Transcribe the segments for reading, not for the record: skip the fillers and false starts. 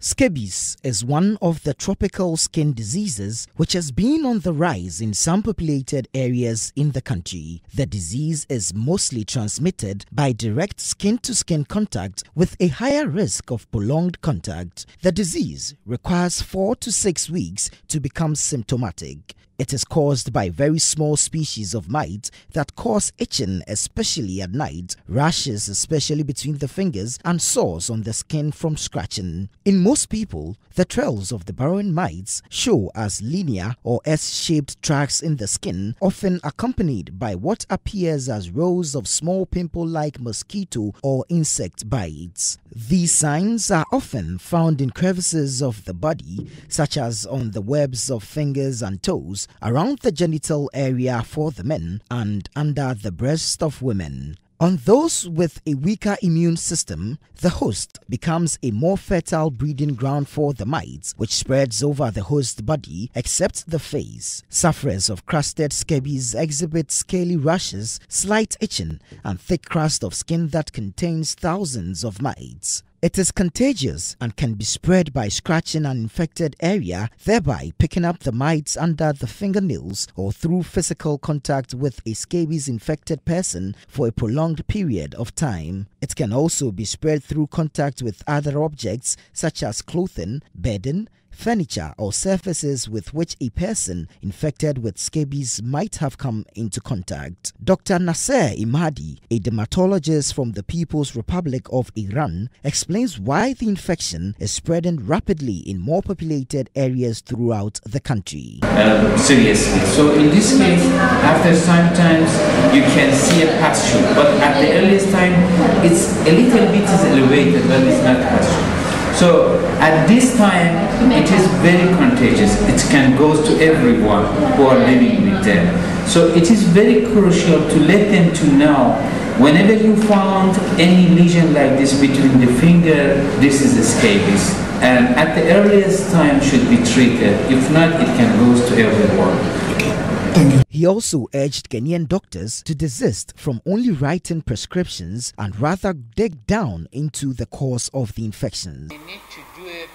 Scarbies is one of the tropical skin diseases which has been on the rise in some populated areas in the country. The disease is mostly transmitted by direct skin-to-skin contact with a higher risk of prolonged contact. The disease requires 4 to 6 weeks to become symptomatic. It is caused by very small species of mites that cause itching, especially at night, rashes especially between the fingers, and sores on the skin from scratching. In most people, the trails of the burrowing mites show as linear or S-shaped tracks in the skin, often accompanied by what appears as rows of small pimple-like mosquito or insect bites. These signs are often found in crevices of the body, such as on the webs of fingers and toes, around the genital area for the men, and under the breast of women. On those with a weaker immune system, the host becomes a more fertile breeding ground for the mites, which spreads over the host body except the face. Sufferers of crusted scarbies exhibit scaly rashes, slight itching, and thick crust of skin that contains thousands of mites. It is contagious and can be spread by scratching an infected area, thereby picking up the mites under the fingernails or through physical contact with a scabies-infected person for a prolonged period of time. It can also be spread through contact with other objects such as clothing, bedding, furniture, or surfaces with which a person infected with scabies might have come into contact. Dr. Nasser Imadi, a dermatologist from the People's Republic of Iran, explains why the infection is spreading rapidly in more populated areas throughout the country. Seriously. So in this case, after sometimes you can see a pustule, but at the earliest time, it's a little bit elevated, but it's not pustule. So at this time, it is very contagious. It can go to everyone who are living with them. So it is very crucial to let them to know whenever you found any lesion like this between the finger, this is a scabies. And at the earliest time should be treated. If not, it can go to everyone. He also urged Kenyan doctors to desist from only writing prescriptions and rather dig down into the cause of the infections. We need to do a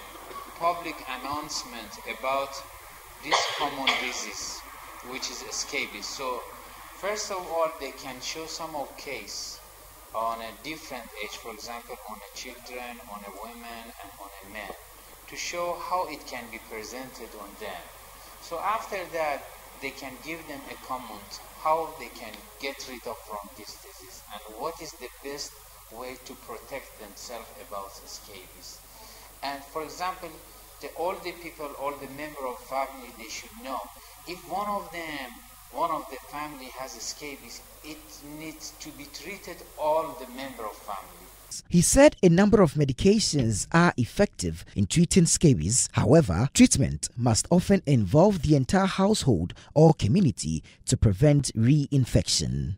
public announcement about this common disease, which is scabies. So, first of all, they can show some of case on a different age, for example, on a children, on a woman, and on a man, to show how it can be presented on them. So after that, they can give them a comment how they can get rid of from this disease and what is the best way to protect themselves about scabies. And for example, all the people, all the member of family, they should know if one of the family has scabies, it needs to be treated all the member of family. He said a number of medications are effective in treating scabies. However, treatment must often involve the entire household or community to prevent reinfection.